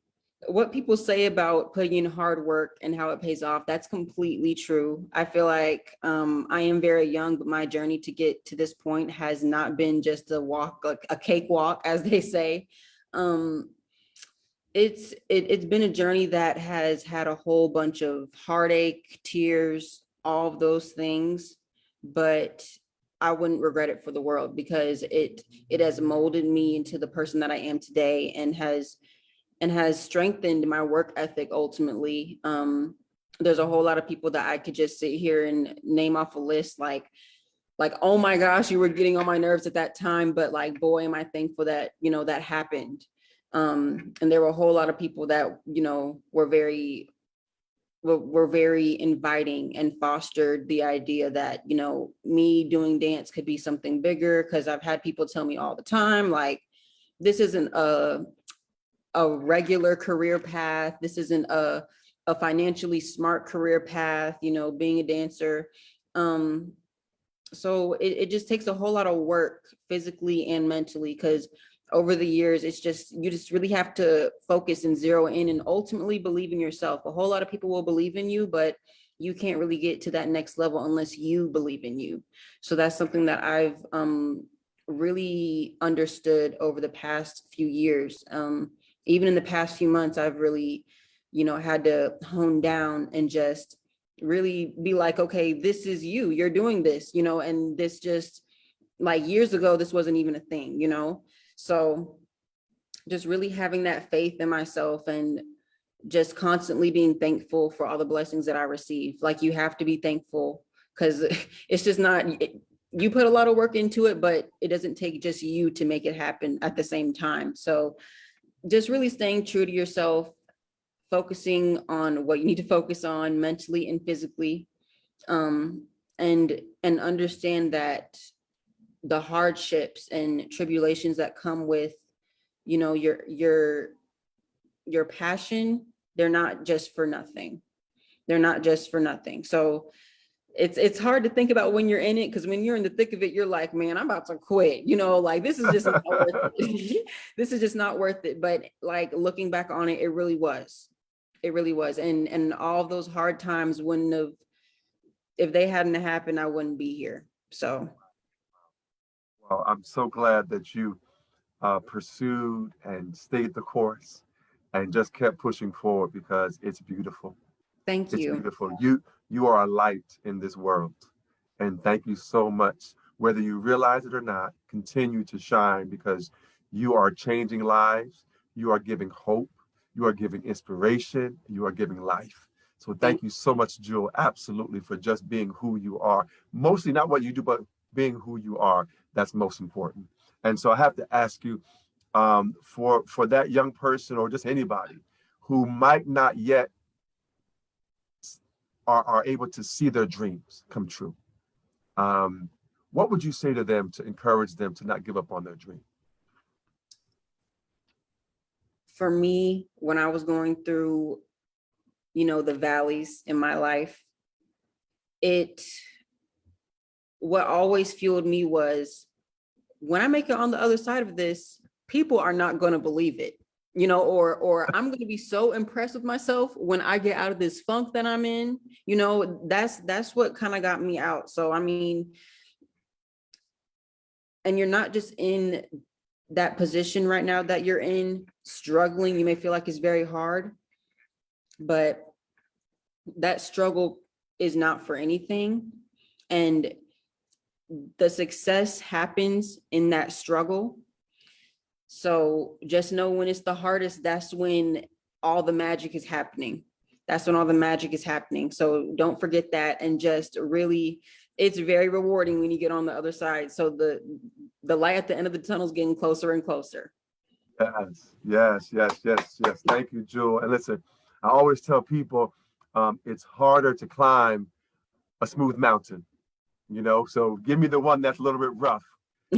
what people say about putting in hard work and how it pays off, that's completely true. I feel like I am very young, but my journey to get to this point has not been just a walk, like a cakewalk, as they say. It's been a journey that has had a whole bunch of heartache, tears, all of those things, but I wouldn't regret it for the world, because it has molded me into the person that I am today, and has strengthened my work ethic ultimately. There's a whole lot of people that I could just sit here and name off a list, like, oh my gosh, you were getting on my nerves at that time, but like, boy, am I thankful that, that happened. And there were a whole lot of people that, were very inviting and fostered the idea that, me doing dance could be something bigger. Because I've had people tell me all the time, like, this isn't a regular career path. This isn't a financially smart career path, being a dancer. So it just takes a whole lot of work physically and mentally, because over the years, you just really have to focus and zero in and ultimately believe in yourself. A whole lot of people will believe in you, but you can't really get to that next level unless you believe in you. So that's something that I've really understood over the past few years. Even in the past few months, I've really, had to hone down and just really be like, okay, this is you're doing this, and this just, like, years ago, this wasn't even a thing, So just really having that faith in myself and just constantly being thankful for all the blessings that I receive. Like, you have to be thankful, because it's just not, you put a lot of work into it, but it doesn't take just you to make it happen at the same time. So just really staying true to yourself, focusing on what you need to focus on mentally and physically, and understand that the hardships and tribulations that come with, your passion, they're not just for nothing. So it's hard to think about when you're in it, because when you're in the thick of it, you're like, man, I'm about to quit, like, this is just not worth it. This is just not worth it. But like, looking back on it, it really was. And all of those hard times wouldn't have, if they hadn't happened, I wouldn't be here. So. Well, I'm so glad that you pursued and stayed the course and just kept pushing forward, because it's beautiful. Thank you. It's beautiful. You are a light in this world. And thank you so much. Whether you realize it or not, continue to shine, because You are changing lives. You are giving hope. You are giving inspiration. You are giving life. So Thank thank you so much, Jewel, absolutely, for just being who you are. Mostly not what you do, but being who you are. That's most important. And so I have to ask you, for that young person or just anybody who might not yet are able to see their dreams come true, what would you say to them to encourage them to not give up on their dream? For me, when I was going through, the valleys in my life, what always fueled me was, when I make it on the other side of this, people are not going to believe it, or I'm going to be so impressed with myself when I get out of this funk that I'm in. That's what kind of got me out. So, I mean, and you're not just in that position right now that you're in, struggling. You may feel like it's very hard, but that struggle is not for anything. And the success happens in that struggle. So just know, when it's the hardest, that's when all the magic is happening. That's when all the magic is happening. So don't forget that. And just really, it's very rewarding when you get on the other side. So the light at the end of the tunnel is getting closer and closer. Yes. Thank you, Jewel. And listen, I always tell people, it's harder to climb a smooth mountain, so give me the one that's a little bit rough.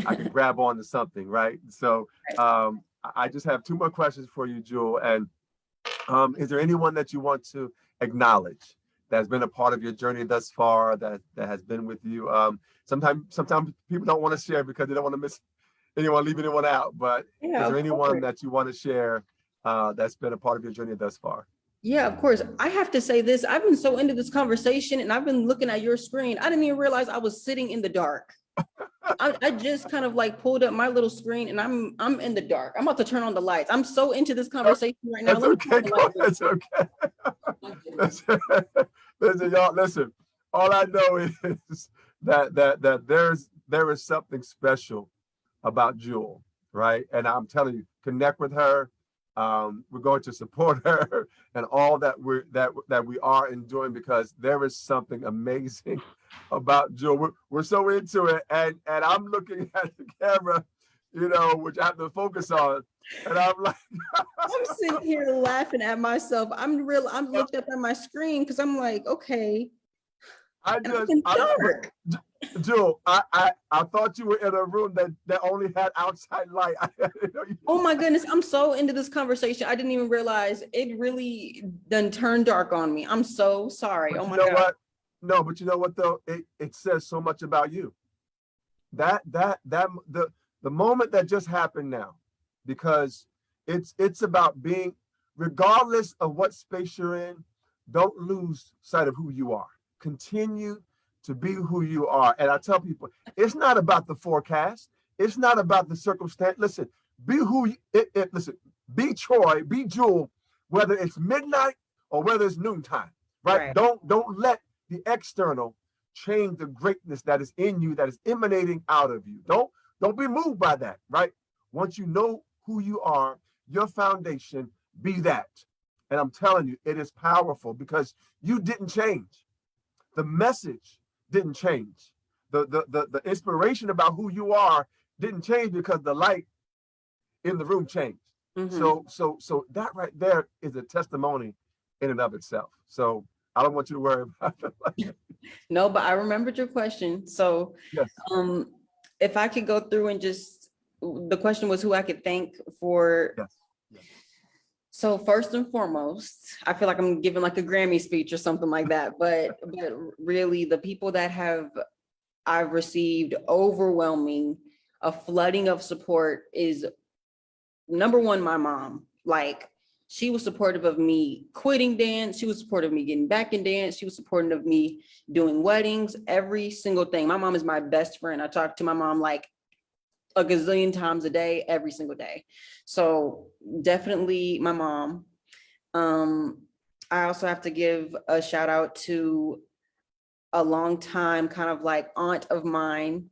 I can grab onto something, right? So I just have two more questions for you, Jewel. And is there anyone that you want to acknowledge that's been a part of your journey thus far, that has been with you? Sometimes people don't want to share because they don't want to miss anyone, leave anyone out. But Yeah, is there of anyone course. that you want to share that's been a part of your journey thus far? Yeah, of course. I have to say this. I've been so into this conversation, and I've been looking at your screen. I didn't even realize I was sitting in the dark. I just kind of like pulled up my little screen, and I'm in the dark. I'm about to turn on the lights. I'm so into this conversation right now. That's Let me turn okay. the lights That's okay. Listen, listen, y'all. Listen. All I know is that there is something special about Jewel, right? And I'm telling you, connect with her. We're going to support her and all that we are enjoying, because there is something amazing about Jewel. We're so into it, and I'm looking at the camera, which I have to focus on, and I'm like, I'm sitting here laughing at myself. I'm looked up at my screen because I'm like, okay, I and I'm just, in I, dark. Jewel, I thought you were in a room that only had outside light. Oh my goodness, I'm so into this conversation. I didn't even realize it really done turned dark on me. I'm so sorry. But Oh you my know God. what? No, but you know what though? It says so much about you. The moment that just happened now, because it's about being, regardless of what space you're in, don't lose sight of who you are. Continue to be who you are. And I tell people, it's not about the forecast. It's not about the circumstance. Listen, be who you, listen, be Troy, be Jewel, whether it's midnight or whether it's noontime, right? Right. Don't let the external change the greatness that is in you, that is emanating out of you. Don't be moved by that, right? Once you know who you are, your foundation, be that. And I'm telling you, it is powerful, because you didn't change. The message didn't change. The inspiration about who you are didn't change, because the light in the room changed. Mm-hmm. So that right there is a testimony in and of itself. So I don't want you to worry about it. No, but I remembered your question. So Yes. if I could go through and just, the question was who I could thank for. Yes. Yes. So first and foremost, I feel like I'm giving like a Grammy speech or something like that, but really the people that I've received overwhelming, a flooding of support is, number one, my mom. Like, she was supportive of me quitting dance. She was supportive of me getting back in dance. She was supportive of me doing weddings, every single thing. My mom is my best friend. I talk to my mom like a gazillion times a day, every single day. So definitely my mom. I also have to give a shout out to a long time kind of like aunt of mine.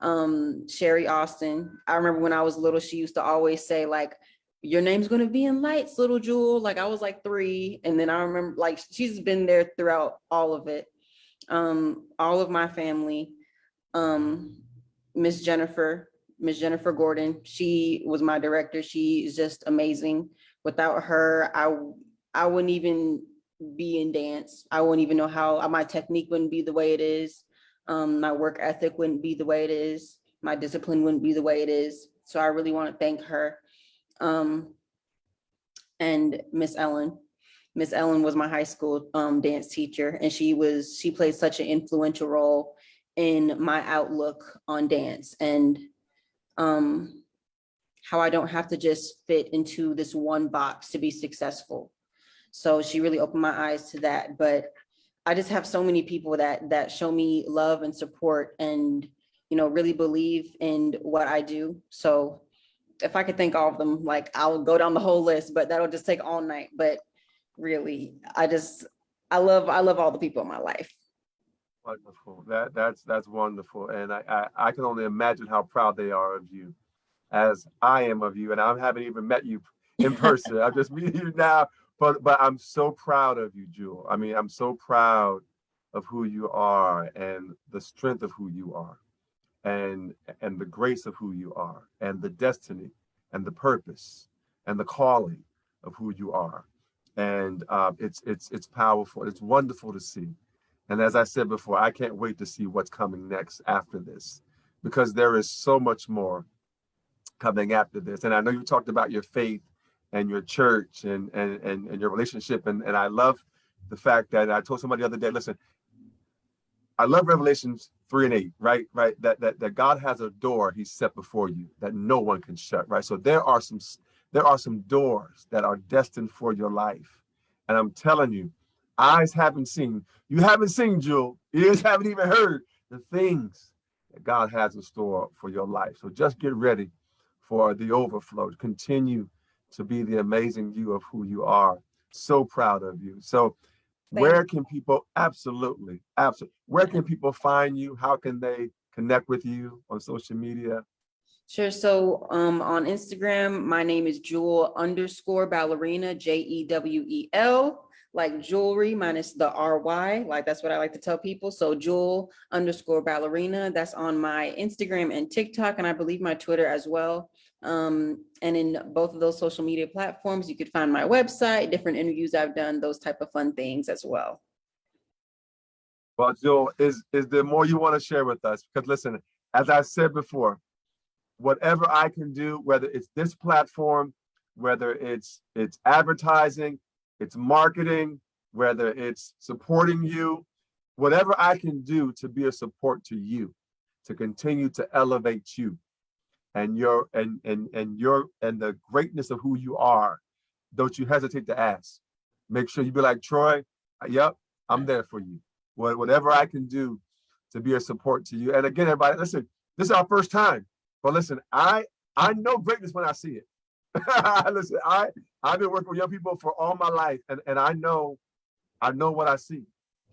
Sherry Austin. I remember when I was little, she used to always say like, your name's going to be in lights, little Jewel. Like I was like 3. And then I remember like, she's been there throughout all of it. All of my family, Miss Jennifer Gordon, she was my director. She is just amazing. Without her, I wouldn't even be in dance. I wouldn't even know how, my technique wouldn't be the way it is. My work ethic wouldn't be the way it is. My discipline wouldn't be the way it is. So I really want to thank her. And Miss Ellen. Miss Ellen was my high school dance teacher, and she played such an influential role in my outlook on dance and how I don't have to just fit into this one box to be successful. So she really opened my eyes to that. But I just have so many people that show me love and support and, you know, really believe in what I do. So if I could thank all of them, like I'll go down the whole list, but that'll just take all night. But really, I love all the people in my life. Wonderful. That's wonderful. And I can only imagine how proud they are of you, as I am of you. And I haven't even met you in person. I'm just meeting you now. But I'm so proud of you, Jewel. I mean, I'm so proud of who you are and the strength of who you are and the grace of who you are and the destiny and the purpose and the calling of who you are. And it's powerful. It's wonderful to see. And as I said before, I can't wait to see what's coming next after this, because there is so much more coming after this. And I know you talked about your faith and your church and your relationship. And I love the fact that I told somebody the other day, listen, I love Revelations 3:8, right? That God has a door He set before you that no one can shut, right? So there are some doors that are destined for your life. And I'm telling you, eyes haven't seen, you haven't seen, Jewel, ears haven't even heard the things that God has in store for your life. So just get ready for the overflow. Continue to be the amazing you of who you are. So proud of you. So where can people, absolutely, where can people find you? How can they connect with you on social media? Sure. So on Instagram, my name is Jewel_ballerina, JEWEL, like jewelry minus the RY. Like that's what I like to tell people. So Jewel_ballerina, that's on my Instagram and TikTok, and I believe my Twitter as well. And in both of those social media platforms, you could find my website, different interviews I've done, those type of fun things as well. Well, Jewel, is there more you want to share with us? Because listen, as I said before, whatever I can do, whether it's this platform, whether it's advertising, it's marketing, whether it's supporting you, whatever I can do to be a support to you, to continue to elevate you and your and the greatness of who you are, don't you hesitate to ask. Make sure you be like, Troy, yep, I'm there for you. Whatever I can do to be a support to you. And again, everybody, listen, this is our first time. But listen, I know greatness when I see it. Listen, I've been working with young people for all my life, and I know what I see.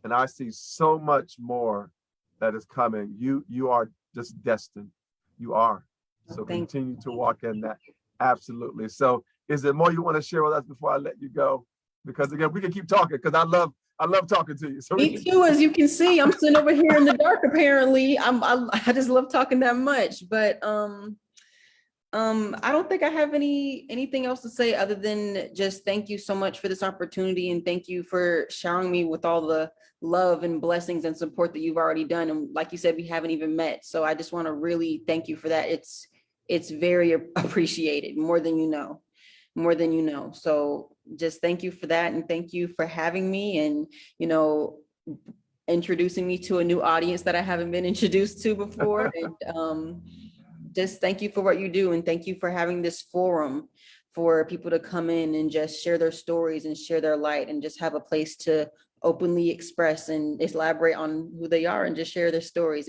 And I see so much more that is coming. You are just destined. You are. So continue to walk in that. Absolutely. So is there more you want to share with us before I let you go? Because again, we can keep talking because I love talking to you. So me too, as you can see, I'm sitting over here in the dark. Apparently, I just love talking that much. But I don't think I have anything else to say other than just thank you so much for this opportunity, and thank you for showering me with all the love and blessings and support that you've already done. And like you said, we haven't even met, so I just want to really thank you for that. It's very appreciated, more than you know. So just thank you for that, and thank you for having me, and introducing me to a new audience that I haven't been introduced to before. And just thank you for what you do, and thank you for having this forum for people to come in and just share their stories and share their light, and just have a place to openly express and elaborate on who they are and just share their stories.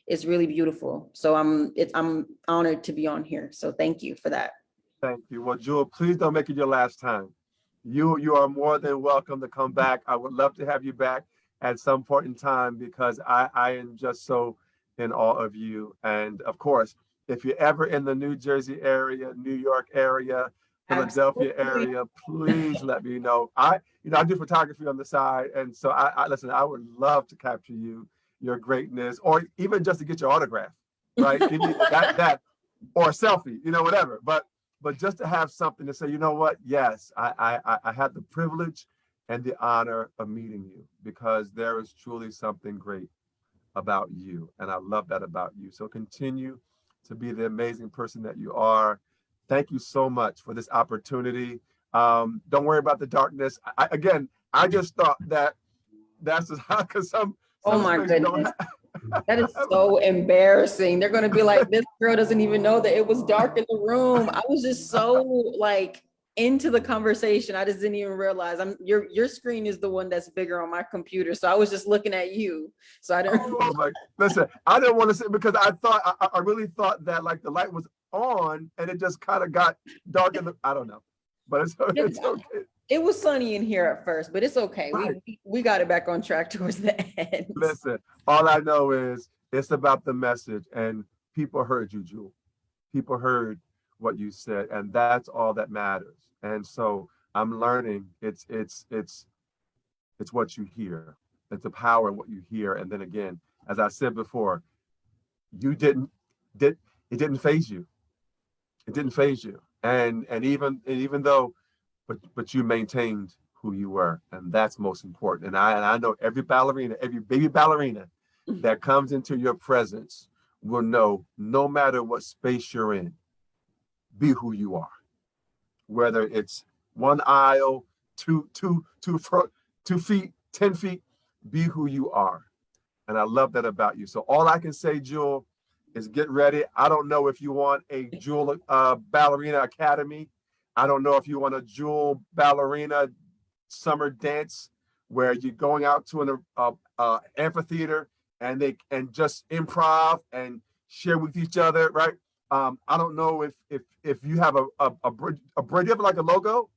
It's really beautiful. So I'm honored to be on here. So thank you for that. Thank you. Well, Jewel, please don't make it your last time. You are more than welcome to come back. I would love to have you back at some point in time, because I am just so in all of you. And of course, if you're ever in the New Jersey area, New York area, Philadelphia Absolutely. area, please let me know. I do photography on the side. And so I listen, I would love to capture you, your greatness, or even just to get your autograph, right? Give me that or a selfie, whatever. But just to have something to say, you know what? Yes, I had the privilege and the honor of meeting you, because there is truly something great about you. And I love that about you. So continue to be the amazing person that you are. Thank you so much for this opportunity. Don't worry about the darkness. I just thought that's just how, because some Oh my spaces don't goodness. have. That is so embarrassing. They're gonna be like, this girl doesn't even know that it was dark in the room. I was just so like into the conversation. I just didn't even realize your screen is the one that's bigger on my computer. So I was just looking at you. So I didn't. Oh my, listen, I didn't want to say, because I really thought that like the light was on and it just kind of got dark I don't know, but it's okay. It was sunny in here at first, but it's okay. Right. We got it back on track towards the end. Listen, all I know is it's about the message, and people heard you, Jewel. People heard what you said, and that's all that matters. And so I'm learning it's what you hear. It's the power in what you hear. And then again, as I said before, it didn't phase you. It didn't phase you. And even though, but you maintained who you were, and that's most important. And I know every ballerina, every baby ballerina that comes into your presence will know, no matter what space you're in, be who you are. Whether it's one aisle, two feet, 10 feet, be who you are. And I love that about you. So all I can say, Jewel, is get ready. I don't know if you want a Jewel Ballerina Academy. I don't know if you want a Jewel Ballerina summer dance where you're going out to an amphitheater and just improv and share with each other, right? I don't know if you have a bridge, you have like a logo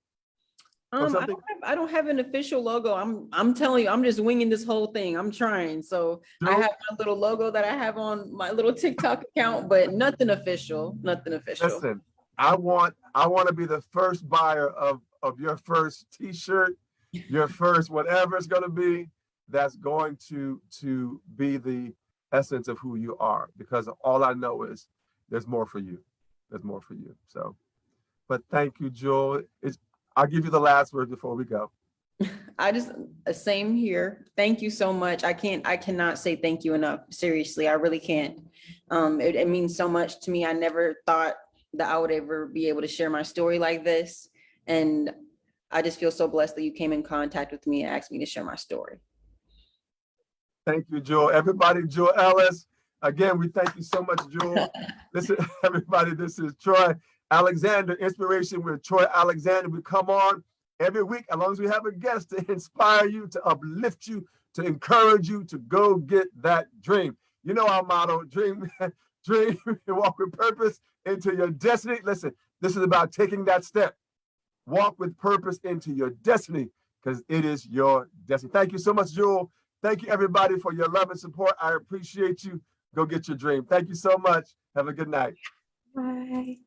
or something? I don't have an official logo. I'm telling you, I'm just winging this whole thing. I'm trying. So I have my little logo that I have on my little TikTok account, but nothing official. Nothing official. Listen, I want to be the first buyer of your first t-shirt, your first whatever it's going to be, that's going to be the essence of who you are, because all I know is there's more for you. There's more for you. So, but thank you, Jewel. I'll give you the last word before we go. Same here. Thank you so much. I cannot say thank you enough. Seriously, I really can't. It means so much to me. I never thought that I would ever be able to share my story like this. And I just feel so blessed that you came in contact with me and asked me to share my story. Thank you, Jewel. Everybody, Jewel Ellis. Again, we thank you so much, Jewel. Listen, everybody, this is Troy Alexander, Inspiration with Troy Alexander. We come on every week, as long as we have a guest, to inspire you, to uplift you, to encourage you to go get that dream. You know our motto, dream, and walk with purpose into your destiny. Listen, this is about taking that step. Walk with purpose into your destiny, because it is your destiny. Thank you so much, Jewel. Thank you, everybody, for your love and support. I appreciate you. Go get your dream. Thank you so much. Have a good night. Bye.